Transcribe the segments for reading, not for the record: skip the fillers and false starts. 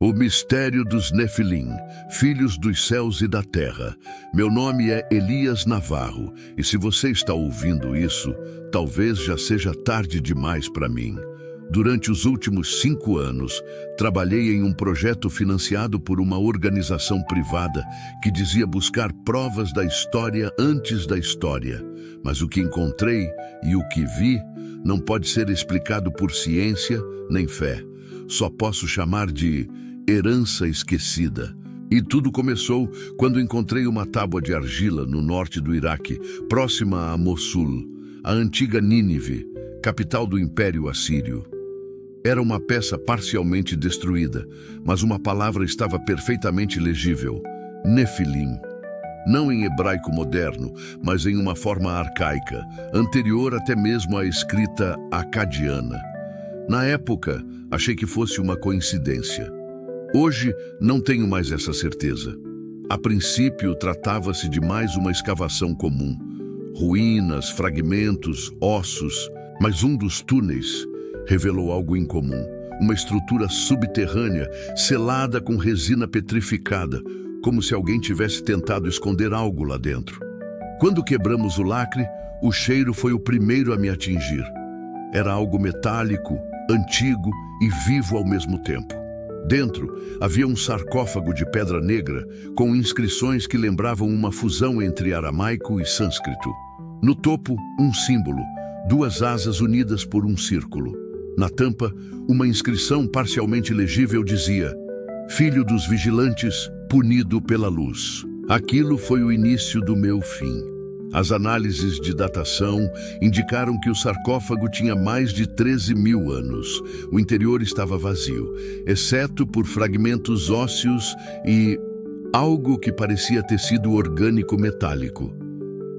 O mistério dos Nefilim, filhos dos céus e da terra. Meu nome é Elias Navarro, e se você está ouvindo isso, talvez já seja tarde demais para mim. Durante os últimos 5 anos, trabalhei em um projeto financiado por uma organização privada que dizia buscar provas da história antes da história. Mas o que encontrei e o que vi não pode ser explicado por ciência nem fé. Só posso chamar de herança esquecida. E tudo começou quando encontrei uma tábua de argila no norte do Iraque, próxima a Mossul, a antiga Nínive, capital do Império Assírio. Era uma peça parcialmente destruída, mas uma palavra estava perfeitamente legível: Nefilim. Não em hebraico moderno, mas em uma forma arcaica, anterior até mesmo à escrita acadiana. Na época, achei que fosse uma coincidência. Hoje, não tenho mais essa certeza. A princípio, tratava-se de mais uma escavação comum. Ruínas, fragmentos, ossos, mas um dos túneis revelou algo incomum. Uma estrutura subterrânea, selada com resina petrificada, como se alguém tivesse tentado esconder algo lá dentro. Quando quebramos o lacre, o cheiro foi o primeiro a me atingir. Era algo metálico, antigo e vivo ao mesmo tempo. Dentro havia um sarcófago de pedra negra com inscrições que lembravam uma fusão entre aramaico e sânscrito. No topo, um símbolo, 2 asas unidas por um círculo. Na tampa, uma inscrição parcialmente legível dizia: Filho dos vigilantes, punido pela luz. Aquilo foi o início do meu fim. As análises de datação indicaram que o sarcófago tinha mais de 13.000 anos. O interior estava vazio, exceto por fragmentos ósseos e algo que parecia tecido orgânico metálico.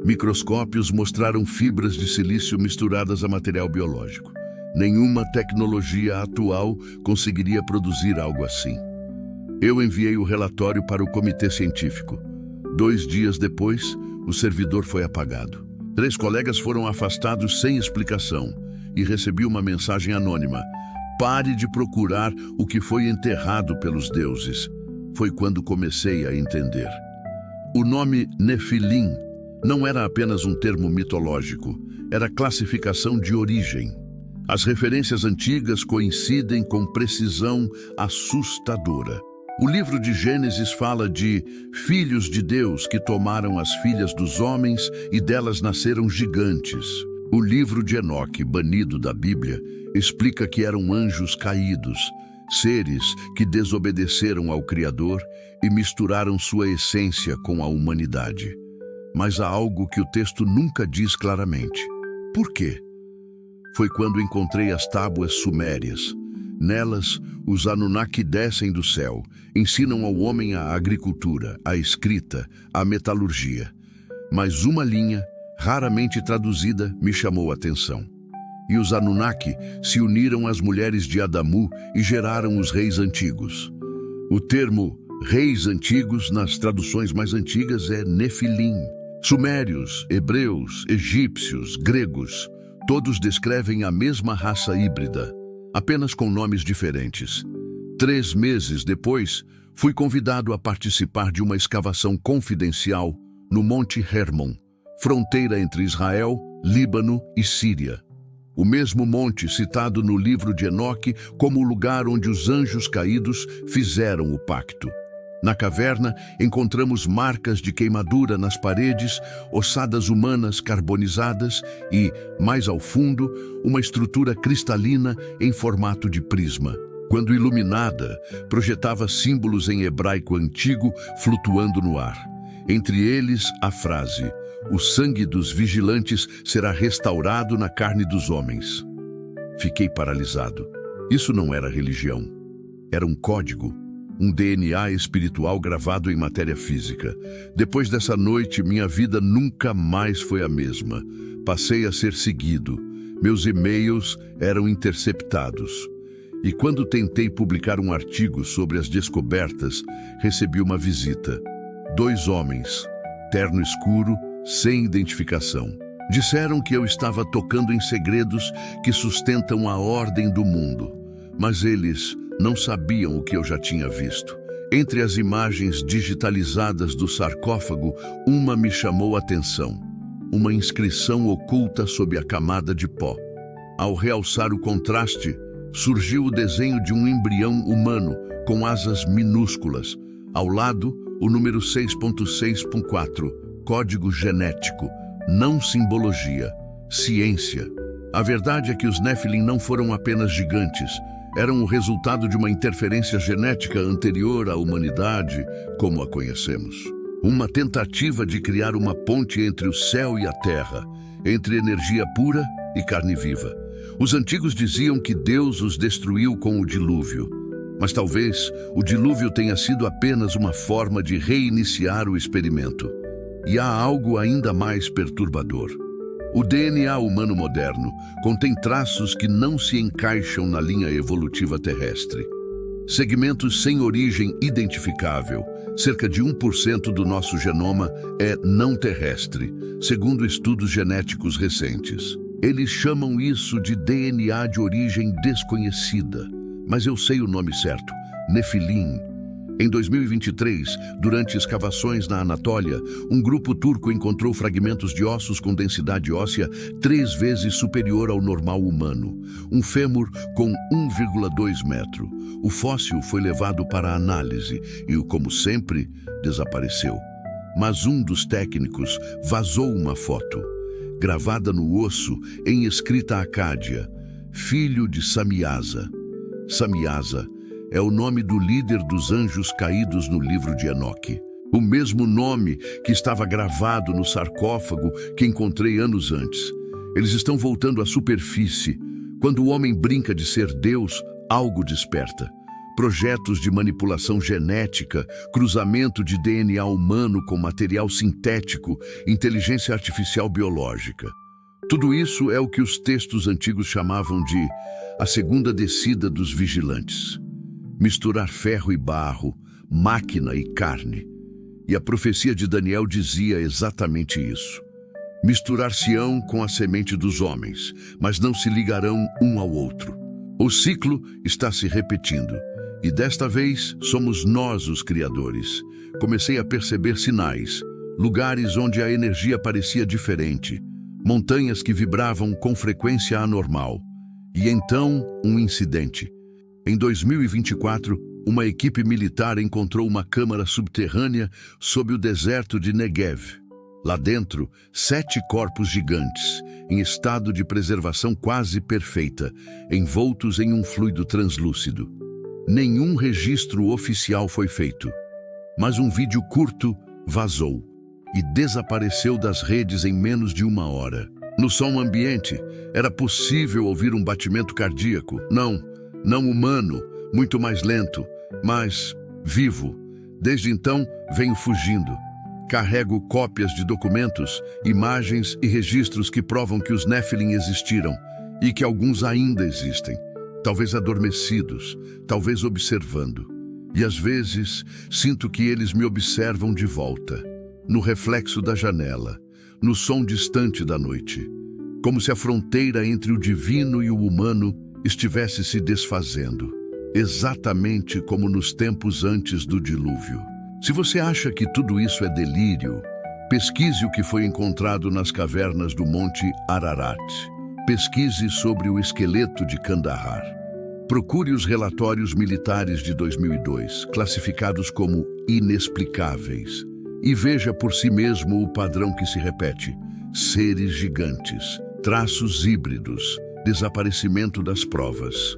Microscópios mostraram fibras de silício misturadas a material biológico. Nenhuma tecnologia atual conseguiria produzir algo assim. Eu enviei o relatório para o comitê científico. 2 dias depois, o servidor foi apagado. 3 colegas foram afastados sem explicação e recebi uma mensagem anônima: pare de procurar o que foi enterrado pelos deuses. Foi quando comecei a entender. O nome Nefilim não era apenas um termo mitológico, era classificação de origem. As referências antigas coincidem com precisão assustadora. O livro de Gênesis fala de filhos de Deus que tomaram as filhas dos homens e delas nasceram gigantes. O livro de Enoque, banido da Bíblia, explica que eram anjos caídos, seres que desobedeceram ao Criador e misturaram sua essência com a humanidade. Mas há algo que o texto nunca diz claramente. Por quê? Foi quando encontrei as tábuas sumérias. Nelas, os Anunnaki descem do céu, ensinam ao homem a agricultura, a escrita, a metalurgia. Mas uma linha, raramente traduzida, me chamou a atenção. E os Anunnaki se uniram às mulheres de Adamu e geraram os reis antigos. O termo reis antigos, nas traduções mais antigas, é Nefilim. Sumérios, hebreus, egípcios, gregos, todos descrevem a mesma raça híbrida, apenas com nomes diferentes. 3 meses depois, fui convidado a participar de uma escavação confidencial no Monte Hermon, fronteira entre Israel, Líbano e Síria. O mesmo monte citado no livro de Enoque como o lugar onde os anjos caídos fizeram o pacto. Na caverna, encontramos marcas de queimadura nas paredes, ossadas humanas carbonizadas e, mais ao fundo, uma estrutura cristalina em formato de prisma. Quando iluminada, projetava símbolos em hebraico antigo flutuando no ar. Entre eles, a frase: o sangue dos vigilantes será restaurado na carne dos homens. Fiquei paralisado. Isso não era religião. Era um código. Um DNA espiritual gravado em matéria física. Depois dessa noite, minha vida nunca mais foi a mesma. Passei a ser seguido. Meus e-mails eram interceptados. E quando tentei publicar um artigo sobre as descobertas, recebi uma visita. 2 homens, terno escuro, sem identificação. Disseram que eu estava tocando em segredos que sustentam a ordem do mundo. Mas eles não sabiam o que eu já tinha visto. Entre as imagens digitalizadas do sarcófago, uma me chamou a atenção. Uma inscrição oculta sob a camada de pó. Ao realçar o contraste, surgiu o desenho de um embrião humano com asas minúsculas. Ao lado, o número 6.6.4, código genético, não simbologia, ciência. A verdade é que os Nephilim não foram apenas gigantes, eram o resultado de uma interferência genética anterior à humanidade, como a conhecemos. Uma tentativa de criar uma ponte entre o céu e a terra, entre energia pura e carne viva. Os antigos diziam que Deus os destruiu com o dilúvio, mas talvez o dilúvio tenha sido apenas uma forma de reiniciar o experimento. E há algo ainda mais perturbador. O DNA humano moderno contém traços que não se encaixam na linha evolutiva terrestre. Segmentos sem origem identificável, cerca de 1% do nosso genoma é não terrestre, segundo estudos genéticos recentes. Eles chamam isso de DNA de origem desconhecida, mas eu sei o nome certo, Nefilim. Em 2023, durante escavações na Anatólia, um grupo turco encontrou fragmentos de ossos com densidade óssea 3 vezes superior ao normal humano. Um fêmur com 1,2 metro. O fóssil foi levado para análise e, como sempre, desapareceu. Mas um dos técnicos vazou uma foto, gravada no osso em escrita acádia, filho de Samiasa. Samiasa é o nome do líder dos anjos caídos no livro de Enoque. O mesmo nome que estava gravado no sarcófago que encontrei anos antes. Eles estão voltando à superfície. Quando o homem brinca de ser Deus, algo desperta. Projetos de manipulação genética, cruzamento de DNA humano com material sintético, inteligência artificial biológica. Tudo isso é o que os textos antigos chamavam de a segunda descida dos vigilantes. Misturar ferro e barro, máquina e carne. E a profecia de Daniel dizia exatamente isso. Misturar-se-ão com a semente dos homens, mas não se ligarão um ao outro. O ciclo está se repetindo. E desta vez somos nós os criadores. Comecei a perceber sinais, lugares onde a energia parecia diferente, montanhas que vibravam com frequência anormal. E então, um incidente. Em 2024, uma equipe militar encontrou uma câmara subterrânea sob o deserto de Negev. Lá dentro, 7 corpos gigantes, em estado de preservação quase perfeita, envoltos em um fluido translúcido. Nenhum registro oficial foi feito, mas um vídeo curto vazou e desapareceu das redes em menos de 1 hora. No som ambiente, era possível ouvir um batimento cardíaco. Não humano, muito mais lento, mas vivo. Desde então, venho fugindo. Carrego cópias de documentos, imagens e registros que provam que os Nephilim existiram e que alguns ainda existem. Talvez adormecidos, talvez observando. E às vezes, sinto que eles me observam de volta, no reflexo da janela, no som distante da noite, como se a fronteira entre o divino e o humano estivesse se desfazendo, exatamente como nos tempos antes do dilúvio. Se você acha que tudo isso é delírio, pesquise o que foi encontrado nas cavernas do Monte Ararat. Pesquise sobre o esqueleto de Kandahar. Procure os relatórios militares de 2002, classificados como inexplicáveis, e veja por si mesmo o padrão que se repete. Seres gigantes, traços híbridos, desaparecimento das provas.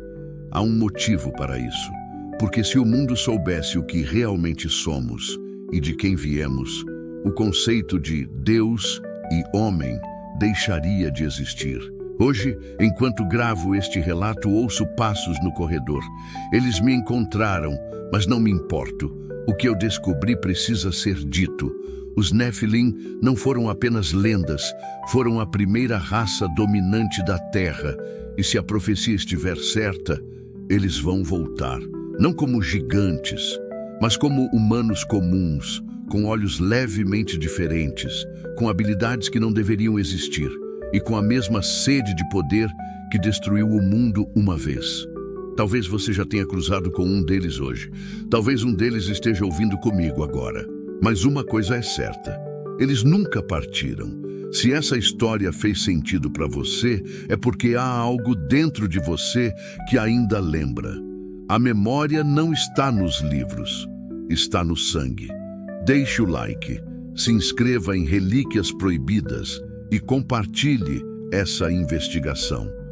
Há um motivo para isso, porque se o mundo soubesse o que realmente somos e de quem viemos, o conceito de Deus e homem deixaria de existir. Hoje, enquanto gravo este relato, ouço passos no corredor. Eles me encontraram, mas não me importo. O que eu descobri precisa ser dito. Os Nephilim não foram apenas lendas, foram a primeira raça dominante da Terra. E se a profecia estiver certa, eles vão voltar. Não como gigantes, mas como humanos comuns, com olhos levemente diferentes, com habilidades que não deveriam existir e com a mesma sede de poder que destruiu o mundo uma vez. Talvez você já tenha cruzado com um deles hoje. Talvez um deles esteja ouvindo comigo agora. Mas uma coisa é certa: eles nunca partiram. Se essa história fez sentido para você, é porque há algo dentro de você que ainda lembra. A memória não está nos livros, está no sangue. Deixe o like, se inscreva em Relíquias Proibidas e compartilhe essa investigação.